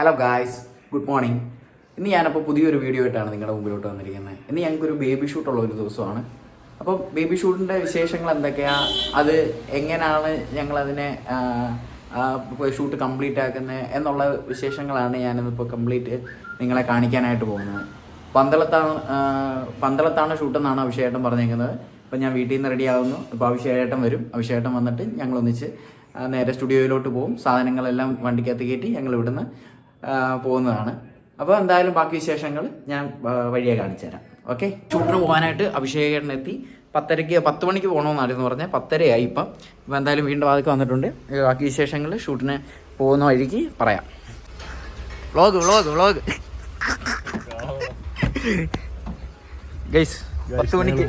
Hello guys, good morning. ഇന്ന് ഞാനപ്പോൾ പുതിയൊരു വീഡിയോ ആയിട്ടാണ് നിങ്ങളുടെ മുമ്പിലോട്ട് വന്നിരിക്കുന്നത്. ഇന്ന് ഞങ്ങൾക്കൊരു ബേബി ഷൂട്ടുള്ള ഒരു ദിവസമാണ്. അപ്പോൾ ബേബി ഷൂട്ടിൻ്റെ വിശേഷങ്ങൾ എന്തൊക്കെയാണ്, അത് എങ്ങനെയാണ് ഞങ്ങളതിനെ ഷൂട്ട് കംപ്ലീറ്റ് ആക്കുന്നത് എന്നുള്ള വിശേഷങ്ങളാണ് ഞാനിന്നിപ്പോൾ കംപ്ലീറ്റ് നിങ്ങളെ കാണിക്കാനായിട്ട് പോകുന്നത്. പന്തളത്താണ് ഷൂട്ടെന്നാണ് അഭിഷേകേട്ടൻ പറഞ്ഞേക്കുന്നത്. അപ്പോൾ ഞാൻ വീട്ടിൽ നിന്ന് റെഡി ആകുന്നു. ഇപ്പോൾ അഭിഷേകേട്ടൻ വരും. അഭിഷേകേട്ടൻ വന്നിട്ട് ഞങ്ങളൊന്നിച്ച് നേരെ സ്റ്റുഡിയോയിലോട്ട് പോകും. സാധനങ്ങളെല്ലാം വണ്ടിക്കകത്ത് കയറ്റി ഞങ്ങൾ ഇവിടുന്ന് പോകുന്നതാണ്. അപ്പോൾ എന്തായാലും ബാക്കി വിശേഷങ്ങൾ ഞാൻ വഴിയെ കാണിച്ചു തരാം. ഓക്കെ, ഷൂട്ടിന് പോകാനായിട്ട് അഭിഷേകേട്ടൻ എത്തി. 10 മണിക്ക് പോകണമെന്നായിരുന്നു പറഞ്ഞത്. 10:30 ഇപ്പം. അപ്പോൾ എന്തായാലും വീണ്ടും അതൊക്കെ വന്നിട്ടുണ്ട്. ബാക്കി വിശേഷങ്ങൾ ഷൂട്ടിന് പോകുന്ന വഴിക്ക് പറയാം. വ്ളോഗ് ഗൈസ് 10 മണിക്ക്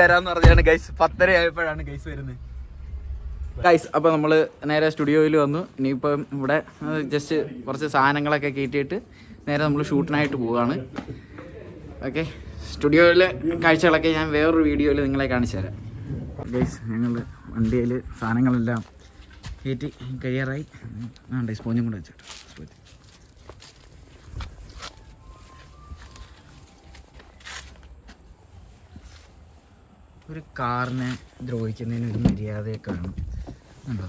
വരാമെന്ന് പറഞ്ഞാണ് ഗൈസ്. 10:30 ആയപ്പോഴാണ് ഗൈസ് വരുന്നത്. ഗൈസ്, അപ്പോൾ നമ്മൾ നേരെ സ്റ്റുഡിയോയിൽ വന്നു. ഇനിയിപ്പം ഇവിടെ ജസ്റ്റ് കുറച്ച് സാധനങ്ങളൊക്കെ കയറ്റിയിട്ട് നേരെ നമ്മൾ ഷൂട്ടിനായിട്ട് പോവുകയാണ്. ഓക്കെ, സ്റ്റുഡിയോയിലെ കാഴ്ചകളൊക്കെ ഞാൻ വേറൊരു വീഡിയോയിൽ നിങ്ങളെ കാണിച്ചു തരാം. ഗൈസ്, ഞങ്ങൾ വണ്ടിയിൽ സാധനങ്ങളെല്ലാം കയറ്റി കഴിയാറായി. സ്പോഞ്ചും കൂടെ വെച്ചിട്ട് ഒരു കാറിനെ ദ്രോഹിക്കുന്നതിന് ഒരു മര്യാദയൊക്കെ വേണം. ഉണ്ടോ,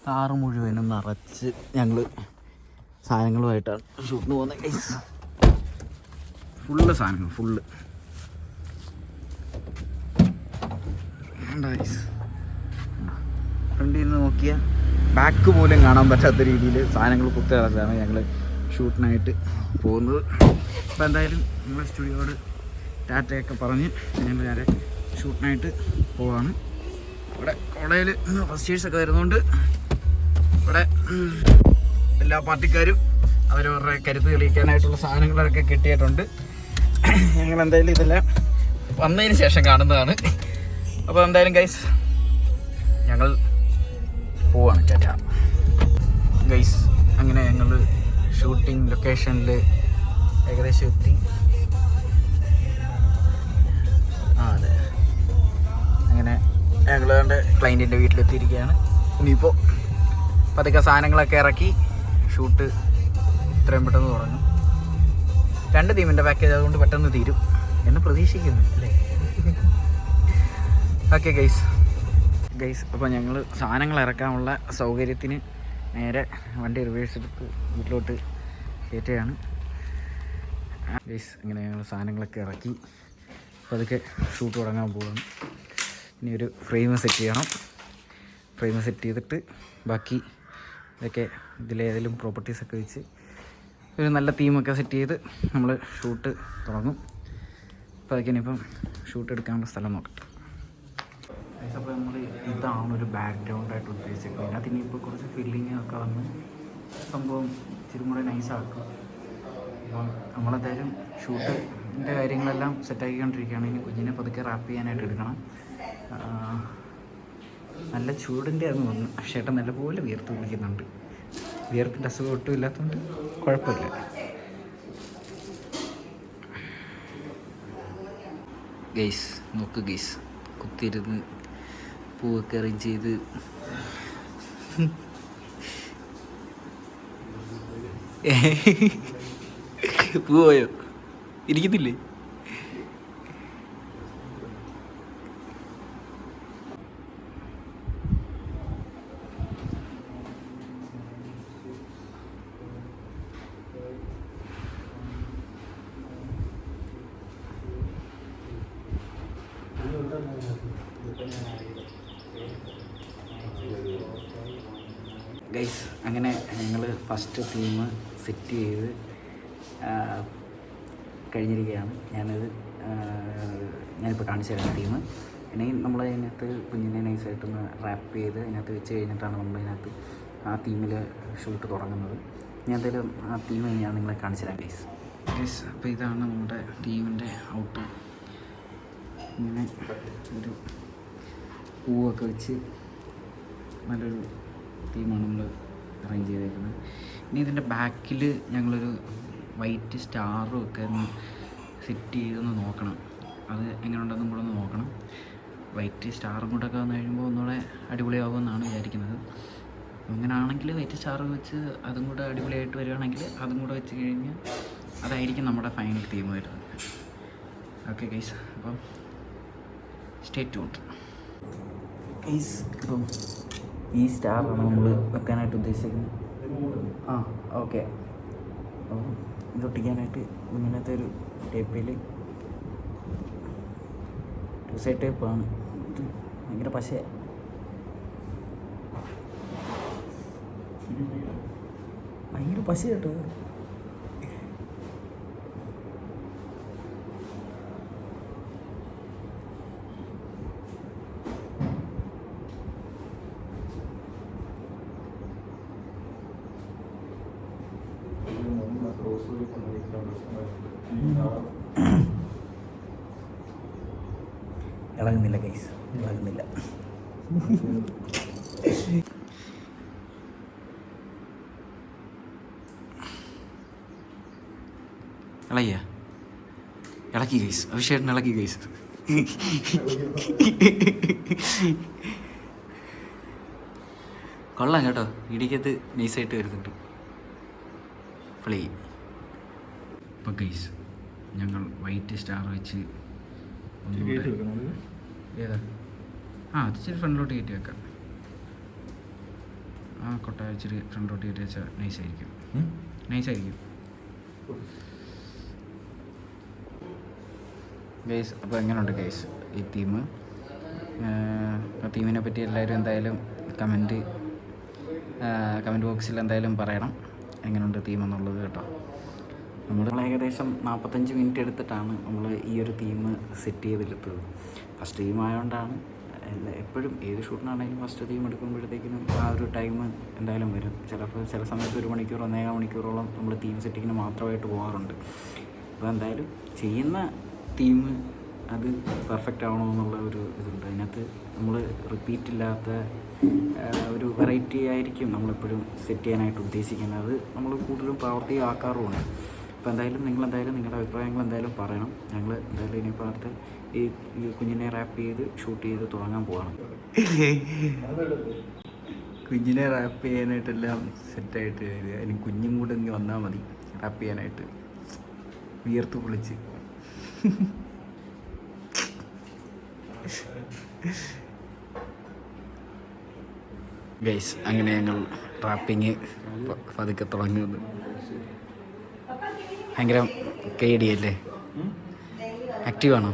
കാറ് മുഴുവനും നിറച്ച് ഞങ്ങൾ സാധനങ്ങളുമായിട്ടാണ് ഷൂട്ടിന് പോകുന്നത്. ഗൈസ്, ഫുള്ള് സാധനങ്ങൾ ഫുള്ള് ഗൈസ്. ഫ്രണ്ടിൽ നിന്ന് നോക്കിയാൽ ബാക്ക് പോലും കാണാൻ പറ്റാത്ത രീതിയിൽ സാധനങ്ങൾ കുത്തി കിടക്കുകയാണ് ഞങ്ങൾ ഷൂട്ടിനായിട്ട് പോകുന്നത്. അപ്പോൾ എന്തായാലും നമ്മൾ സ്റ്റുഡിയോയോട് ടാറ്റയൊക്കെ പറഞ്ഞ് ഞങ്ങൾ നേരെ ഷൂട്ടിനായിട്ട് പോവാണ്. ഇവിടെ കോളേജിൽ ഫസ്റ്റേഴ്സൊക്കെ വരുന്നതുകൊണ്ട് ഇവിടെ എല്ലാ പാർട്ടിക്കാരും അവരവരുടെ കരുത്ത് തെളിയിക്കാനായിട്ടുള്ള സാധനങ്ങളൊക്കെ കിട്ടിയിട്ടുണ്ട്. ഞങ്ങൾ എന്തായാലും ഇതെല്ലാം വന്നതിന് ശേഷം കാണുന്നതാണ്. അപ്പോൾ എന്തായാലും ഗൈസ് ഞങ്ങൾ പോവാണ്. ടാറ്റ ഗൈസ്. അങ്ങനെ ഞങ്ങൾ ഷൂട്ടിംഗ് ലൊക്കേഷനിൽ ഏകദേശം എത്തി. അതെ, അങ്ങനെ ഞങ്ങൾ എൻ്റെ ക്ലയൻറ്റിൻ്റെ വീട്ടിലെത്തിയിരിക്കുകയാണ്. ഇനിയിപ്പോൾ പതുക്കെ സാധനങ്ങളൊക്കെ ഇറക്കി ഷൂട്ട് ഇത്രയും പെട്ടെന്ന് തുടങ്ങും. 2 തീമിൻ്റെ പാക്കേജ് അതുകൊണ്ട് പെട്ടെന്ന് തീരും എന്ന് പ്രതീക്ഷിക്കുന്നു അല്ലേ. ഓക്കെ ഗൈസ്, അപ്പോൾ ഞങ്ങൾ സാധനങ്ങൾ ഇറക്കാനുള്ള സൗകര്യത്തിന് നേരെ വണ്ടി റിവേഴ്സ് എടുത്ത് വീട്ടിലോട്ട് കയറ്റുകയാണ്. ഗൈസ്, അങ്ങനെ ഞങ്ങൾ സാധനങ്ങളൊക്കെ ഇറക്കി പതുക്കെ ഷൂട്ട് തുടങ്ങാൻ പോവുകയാണ്. ഇനി ഒരു ഫ്രെയിം സെറ്റ് ചെയ്യണം. ഫ്രെയിം സെറ്റ് ചെയ്തിട്ട് ബാക്കി ഇതൊക്കെ ഇതിലേതെങ്കിലും പ്രോപ്പർട്ടീസൊക്കെ വെച്ച് ഒരു നല്ല തീമൊക്കെ സെറ്റ് ചെയ്ത് നമ്മൾ ഷൂട്ട് തുടങ്ങും. അപ്പോൾ അതൊക്കെ ഇനിയിപ്പം ഷൂട്ട് എടുക്കാനുള്ള സ്ഥലം നോക്കട്ടെ. അപ്പോൾ നമ്മൾ ഇതാണ് ഒരു ബാക്ക്ഗ്രൗണ്ടായിട്ട് ഉദ്ദേശിക്കുന്നത്. അതിനകത്ത് ഇനിയിപ്പോൾ കുറച്ച് ഫില്ലിങ് ഒക്കെ വന്ന് സംഭവം ഇച്ചിരി കൂടെ നൈസാക്കും. അപ്പം നമ്മളെന്തായാലും ഷൂട്ടിൻ്റെ കാര്യങ്ങളെല്ലാം സെറ്റാക്കിക്കൊണ്ടിരിക്കുകയാണ്. ഇനി കുഞ്ഞിനെ പതുക്കെ റാപ്പ് ചെയ്യാനായിട്ട് എടുക്കണം. നല്ല ചൂടിൻ്റെ ആണെന്ന് തോന്നുന്നു. ചേട്ടൻ നല്ലപോലെ വിയർത്ത് കുടിക്കുന്നുണ്ട്. വിയർത്തിൻ്റെ അസുഖം ഒട്ടും ഇല്ലാത്തതുകൊണ്ട് കുഴപ്പമില്ല. ഗൈസ് നോക്ക് ഗൈസ്, കുത്തിയിരുന്ന് പൂവൊക്കെ അറേഞ്ച് ചെയ്ത് പൂ പോയോ? ഇരിക്കുന്നില്ലേ? ഗൈസ്, അങ്ങനെ ഞങ്ങൾ ഫസ്റ്റ് തീം സെറ്റ് ചെയ്ത് കഴിഞ്ഞിരിക്കുകയാണ്. ഞാനിപ്പോൾ കാണിച്ചു തരാം തീം. ഇനി നമ്മൾ അതിനകത്ത് കുഞ്ഞിനെ നൈസായിട്ടൊന്ന് റാപ്പ് ചെയ്ത് അതിനകത്ത് വെച്ച് കഴിഞ്ഞിട്ടാണ് നമ്മളതിനകത്ത് ആ തീമിൽ ഷൂട്ട് തുടങ്ങുന്നത്. ഞാൻ എന്തായാലും ആ തീം ഞാൻ നിങ്ങളെ കാണിച്ചു തരാം ഗൈസ്. അപ്പോൾ ഇതാണ് നമ്മുടെ ടീമിൻ്റെ ഔട്ട്. ഇങ്ങനെ ഒരു പൂവൊക്കെ വെച്ച് നല്ലൊരു തീമാണ് നമ്മൾ അറേഞ്ച് ചെയ്തേക്കുന്നത്. ഇനി ഇതിൻ്റെ ബാക്കിൽ ഞങ്ങളൊരു വൈറ്റ് സ്റ്റാറും ഒക്കെ ഒന്ന് സെറ്റ് ചെയ്തൊന്ന് നോക്കണം. അത് എങ്ങനെ ഉണ്ടെന്നും കൂടെ ഒന്ന് നോക്കണം. വൈറ്റ് സ്റ്റാറും കൂടെ ഒക്കെ വന്നു കഴിയുമ്പോൾ ഒന്നുകൂടെ അടിപൊളിയാകുമെന്നാണ് വിചാരിക്കുന്നത്. അങ്ങനെയാണെങ്കിൽ വൈറ്റ് സ്റ്റാർ വെച്ച് അതും കൂടെ അടിപൊളിയായിട്ട് വരികയാണെങ്കിൽ അതും കൂടെ വെച്ച് കഴിഞ്ഞാൽ അതായിരിക്കും നമ്മുടെ ഫൈനൽ തീം വരുന്നത്. ഓക്കെ ഗൈസ്, അപ്പം സ്റ്റേ ട്യൂൺഡ് ഗൈസ്. ഇപ്പം ഈ സ്റ്റാറാണ് നമ്മൾ വെക്കാനായിട്ട് ഉദ്ദേശിക്കുന്നത്. ആ ഓക്കെ. അപ്പം ഇതൊട്ടിക്കാനായിട്ട് ഇങ്ങനത്തെ ഒരു ടേപ്പിൽ 2 സൈഡ് ടേപ്പാണ്. ഇത് ഭയങ്കര പശ. ഭയങ്കര പശ കേട്ടോ. ഇളകുന്നില്ല ഗൈസ്, ഇളകുന്നില്ല. ഇളകിയ ഇളക്കി ഗൈസ്, അഭിഷേകൻ ഇളക്കി ഗൈസ്. കൊള്ളാം കേട്ടോ, ഇടിക്കത്ത് നൈസായിട്ട് വരുന്നുണ്ട് പ്ലേ. ഇപ്പം ഗൈസ് ഞങ്ങൾ വൈറ്റ് സ്റ്റാർ വെച്ച് ഏതാ അത് ഇച്ചിരി ഫ്രണ്ടിലോട്ട് കയറ്റി വെക്കാം. ആ കൊട്ട ഇച്ചിരി ഫ്രണ്ടിലോട്ട് കയറ്റി വെച്ചാൽ നൈസായിരിക്കും. ഗൈസ് അപ്പോൾ എങ്ങനെയുണ്ട് ഗൈസ് ഈ തീം? തീമിനെ പറ്റി എല്ലാവരും എന്തായാലും കമൻറ്റ് ബോക്സിൽ എന്തായാലും പറയണം എങ്ങനെയുണ്ട് തീം എന്നുള്ളത് കേട്ടോ. നമ്മൾ ഏകദേശം 45 മിനിറ്റ് എടുത്തിട്ടാണ് നമ്മൾ ഈ ഒരു തീം സെറ്റ് ചെയ്തെടുത്തത്. ഫസ്റ്റ് തീം ആയതുകൊണ്ടാണ് എപ്പോഴും ഏത് ഷൂട്ടിനാണെങ്കിലും ഫസ്റ്റ് തീം എടുക്കുമ്പോഴത്തേക്കിനും ആ ഒരു ടൈം എന്തായാലും വരും. ചില സമയത്ത് 1 മണിക്കൂർ 1.25 മണിക്കൂറോളം നമ്മൾ തീം സെറ്റിങ്ങിന് മാത്രമായിട്ട് പോകാറുണ്ട്. അപ്പോൾ എന്തായാലും ചെയ്യുന്ന തീം അത് പെർഫെക്റ്റ് ആവണമെന്നുള്ള ഒരു ഇതുണ്ട്. അതിനകത്ത് നമ്മൾ റിപ്പീറ്റ് ഇല്ലാത്ത ഒരു വെറൈറ്റി ആയിരിക്കും നമ്മളെപ്പോഴും സെറ്റ് ചെയ്യാനായിട്ട് ഉദ്ദേശിക്കുന്നത്. അത് നമ്മൾ കൂടുതലും പ്രാവർത്തികമാക്കാറുമുണ്ട്. അപ്പോൾ എന്തായാലും നിങ്ങളുടെ അഭിപ്രായങ്ങൾ എന്തായാലും പറയണം. ഞങ്ങൾ എന്തായാലും ഇനിയിപ്പോൾ അടുത്ത് ഈ കുഞ്ഞിനെ റാപ്പ് ചെയ്ത് ഷൂട്ട് ചെയ്ത് തുടങ്ങാൻ പോവാണ്. കുഞ്ഞിനെ റാപ്പ് ചെയ്യാനായിട്ടെല്ലാം സെറ്റായിട്ട് അതിന് കുഞ്ഞും കൂടെ ഇങ്ങ് വന്നാൽ മതി റാപ്പ് ചെയ്യാനായിട്ട്. വിയർത്ത് പൊളിച്ച് ഗൈസ് അങ്ങനെ ഞങ്ങൾ റാപ്പിങ് പതുക്കെ തുടങ്ങുന്നത്. ഭയങ്കര കേടിയല്ലേ? ആക്റ്റീവാണോ?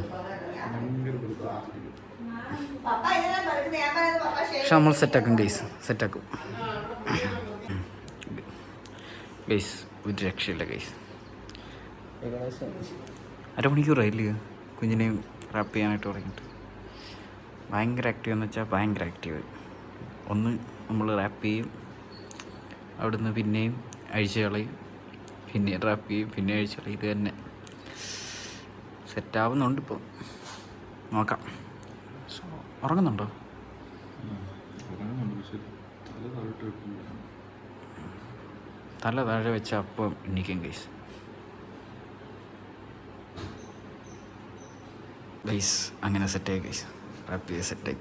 പക്ഷെ നമ്മൾ സെറ്റാക്കും ഗൈസ്, സെറ്റാക്കും ഗൈസ്. ഒരു രക്ഷയില്ല ഗൈസ്. ഏകദേശം 1/2 മണിക്കൂറായില്ലേ കുഞ്ഞിനെയും റാപ്പ് ചെയ്യാനായിട്ട് തുടങ്ങിയിട്ട്. ഭയങ്കര ആക്റ്റീവ് എന്ന് വെച്ചാൽ ഭയങ്കര ആക്റ്റീവ്. ഒന്ന് നമ്മൾ റാപ്പ് ചെയ്യും, അവിടുന്ന് പിന്നെയും അഴിച്ച് കളയും, പിന്നെ റാപ്പ് ചെയ്യും, പിന്നെ അഴിച്ച് കളയും. ഇത് തന്നെ സെറ്റാവുന്നുണ്ട് ഇപ്പോൾ. നോക്കാം. ഉറങ്ങുന്നുണ്ടോ? തല താഴെ വെച്ച അപ്പം എണ്ണിക്കും ഗൈസ്. ഗൈസ് അങ്ങനെ സെറ്റായി ഗൈസ്, റാപ്പ് ചെയ്ത് സെറ്റായി.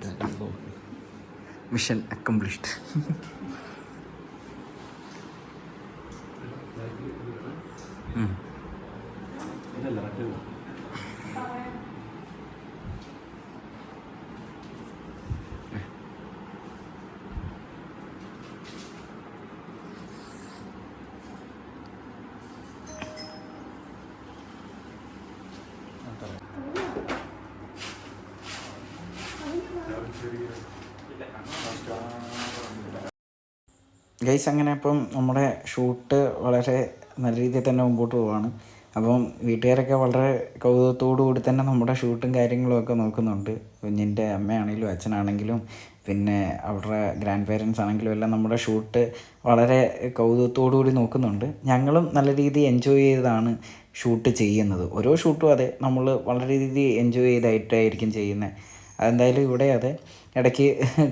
Mission accomplished. ഗൈസ് അങ്ങനെ അപ്പം നമ്മുടെ ഷൂട്ട് വളരെ നല്ല രീതിയിൽ തന്നെ മുമ്പോട്ട് പോവാണ്. അപ്പം വീട്ടുകാരൊക്കെ വളരെ കൗതുകത്തോടു കൂടി തന്നെ നമ്മുടെ ഷൂട്ടും കാര്യങ്ങളും ഒക്കെ നോക്കുന്നുണ്ട്. കുഞ്ഞിൻ്റെ അമ്മയാണെങ്കിലും അച്ഛനാണെങ്കിലും പിന്നെ അവരുടെ ഗ്രാൻഡ് പേരൻസ് ആണെങ്കിലും എല്ലാം നമ്മുടെ ഷൂട്ട് വളരെ കൗതുകത്തോടു കൂടി നോക്കുന്നുണ്ട്. ഞങ്ങളും നല്ല രീതിയിൽ എൻജോയ് ചെയ്താണ് ഷൂട്ട് ചെയ്യുന്നത്. ഓരോ ഷൂട്ടും അതെ നമ്മൾ വളരെ രീതിയിൽ എൻജോയ് ചെയ്തായിട്ടായിരിക്കും ചെയ്യുന്നത്. അതെന്തായാലും ഇവിടെ അതെ. ഇടയ്ക്ക്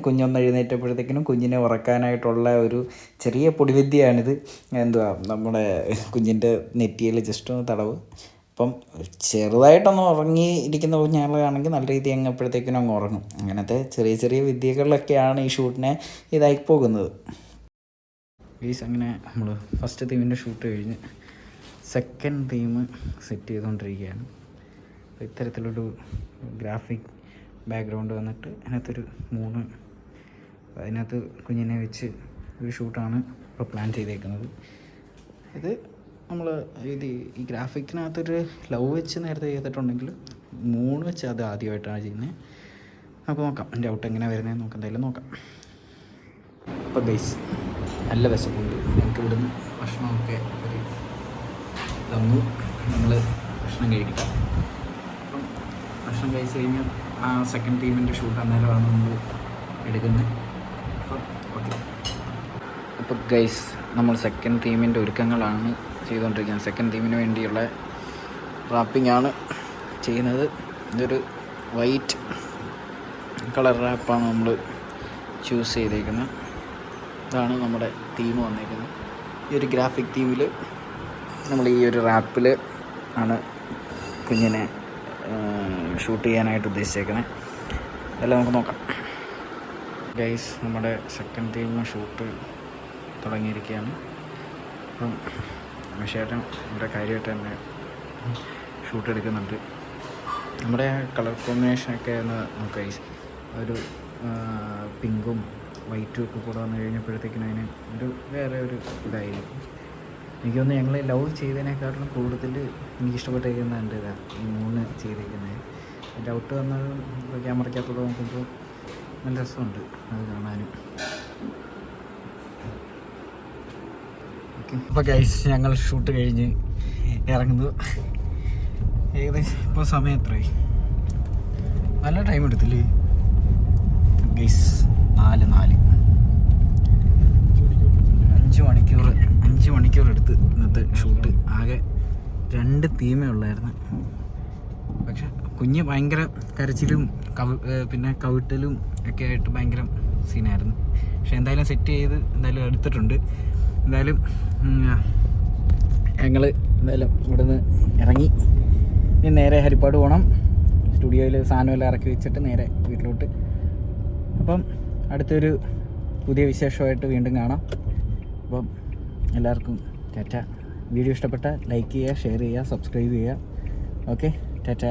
കുഞ്ഞൊന്ന് എഴുന്നേറ്റപ്പോഴത്തേക്കിനും കുഞ്ഞിനെ ഉറക്കാനായിട്ടുള്ള ഒരു ചെറിയ പൊടിവിദ്യയാണിത്. എന്തുവാ നമ്മുടെ കുഞ്ഞിൻ്റെ നെറ്റിയിൽ ജസ്റ്റ് ഒന്ന് തടവ്. അപ്പം ചെറുതായിട്ടൊന്ന് ഉറങ്ങി ഇരിക്കുന്ന കുഞ്ഞാളാണെങ്കിൽ നല്ല രീതിയിൽ അങ്ങപ്പോഴത്തേക്കിനും അങ്ങ് ഉറങ്ങും. അങ്ങനത്തെ ചെറിയ ചെറിയ വിദ്യകളിലൊക്കെയാണ് ഈ ഷൂട്ടിനെ ഇതായി പോകുന്നത്. ഗൈസ് അങ്ങനെ നമ്മൾ ഫസ്റ്റ് തീമിൻ്റെ ഷൂട്ട് കഴിഞ്ഞ് സെക്കൻഡ് തീം സെറ്റ് ചെയ്തുകൊണ്ടിരിക്കുകയാണ്. അപ്പോൾ ഇത്തരത്തിലൊരു ഗ്രാഫിക് ബാക്ക്ഗ്രൗണ്ട് വന്നിട്ട് അതിനകത്ത് കുഞ്ഞിനെ വെച്ച് ഒരു ഷൂട്ടാണ് ഇപ്പോൾ പ്ലാൻ ചെയ്തേക്കുന്നത്. ഇത് നമ്മൾ ഈ ഗ്രാഫിക്കിനകത്തൊരു ലവ് വെച്ച് നേരത്തെ ചെയ്തിട്ടുണ്ടെങ്കിൽ 3 വെച്ച് അത് ആദ്യമായിട്ടാണ് ചെയ്യുന്നത്. നമുക്ക് നോക്കാം എൻ്റെ ഔട്ട് എങ്ങനെ വരുന്നതെന്ന് നമുക്ക് എന്തായാലും നോക്കാം. അപ്പോൾ ഗൈസ് നല്ല വിശപ്പുണ്ട്. ഞങ്ങൾക്ക് ഇവിടുന്ന് ഭക്ഷണമൊക്കെ ഒരു തന്നു. നമ്മൾ ഭക്ഷണം കഴിക്കാം. അപ്പം ഭക്ഷണം കഴിച്ച് കഴിഞ്ഞ് ആ സെക്കൻഡ് ടീമിൻ്റെ ഷൂട്ട് അന്നേരമാണ് നമ്മൾ എടുക്കുന്നത്. അപ്പം ഓക്കെ. അപ്പോൾ ഗൈസ് നമ്മൾ സെക്കൻഡ് ടീമിൻ്റെ ഒരുക്കങ്ങളാണ് ചെയ്തുകൊണ്ടിരിക്കുന്നത്. സെക്കൻഡ് ടീമിന് വേണ്ടിയുള്ള റാപ്പിംഗ് ആണ് ചെയ്യുന്നത്. ഇതൊരു വൈറ്റ് കളർ റാപ്പാണ് നമ്മൾ ചൂസ് ചെയ്തേക്കുന്നത്. ഇതാണ് നമ്മുടെ തീം വന്നേക്കുന്നത്. ഈ ഒരു ഗ്രാഫിക് തീമിൽ നമ്മൾ ഈ ഒരു റാപ്പിൽ ആണ് കുഞ്ഞിനെ ഷൂട്ട് ചെയ്യാനായിട്ട് ഉദ്ദേശിച്ചേക്കുന്നത്. അതെല്ലാം നമുക്ക് നോക്കാം. ഗൈസ് നമ്മുടെ സെക്കൻഡ് തീം ഷൂട്ട് തുടങ്ങിയിരിക്കുകയാണ്. അപ്പം ചേട്ടൻ ഇവിടെ കാര്യമായിട്ട് തന്നെ ഷൂട്ട് എടുക്കുന്നുണ്ട്. നമ്മുടെ കളർ കോമ്പിനേഷനൊക്കെ ഒന്ന് നോക്കാം ഗൈസ്. ഒരു പിങ്കും വൈറ്റും ഒക്കെ കൂടെ വന്നു കഴിഞ്ഞപ്പോഴത്തേക്കിനും അതിന് വേറെ ഒരു ഇതായിരിക്കും. എനിക്ക് തോന്നുന്നു ഞങ്ങൾ ലവ് ചെയ്തതിനേക്കാട്ടിലും കൂടുതൽ എനിക്കിഷ്ടപ്പെട്ടേക്കുന്ന എൻ്റെ ഇതാണ് ഈ 3 ചെയ്തേക്കുന്നത്. എൻ്റെ ഔട്ട് വന്നത് ക്യാമറയ്ക്കകത്തോടെ നോക്കുമ്പോൾ നല്ല രസമുണ്ട് അത് കാണാനും. ഓക്കെ. അപ്പോൾ ഗൈസ് ഞങ്ങൾ ഷൂട്ട് കഴിഞ്ഞ് ഇറങ്ങുന്നു. ഏകദേശം ഇപ്പോൾ സമയം എത്രയായി? നല്ല ടൈം എടുത്തില്ലേ ഗൈസ്? 4 5 മണിക്കൂർ എടുത്ത് ഇന്നത്തെ ഷൂട്ട്. ആകെ 2 തീമേ ഉള്ളായിരുന്നു. പക്ഷെ കുഞ്ഞ് ഭയങ്കര കരച്ചിലും പിന്നെ കവിട്ടലും ഒക്കെ ആയിട്ട് ഭയങ്കര സീനായിരുന്നു. പക്ഷെ എന്തായാലും സെറ്റ് ചെയ്ത് എന്തായാലും എടുത്തിട്ടുണ്ട്. എന്തായാലും ഞങ്ങൾ എന്തായാലും ഇവിടുന്ന് ഇറങ്ങി ഇനി നേരെ ഹരിപ്പാട് പോകണം. സ്റ്റുഡിയോയിൽ സാധനമെല്ലാം ഇറക്കി വെച്ചിട്ട് നേരെ വീട്ടിലോട്ട്. അപ്പം അടുത്തൊരു പുതിയ വിശേഷമായിട്ട് വീണ്ടും കാണാം. അപ്പം എല്ലാവർക്കും ടാറ്റ. വീഡിയോ ഇഷ്ടപ്പെട്ടാൽ ലൈക്ക് ചെയ്യുക, ഷെയർ ചെയ്യുക, സബ്സ്ക്രൈബ് ചെയ്യുക. ഓക്കെ, ടാറ്റ.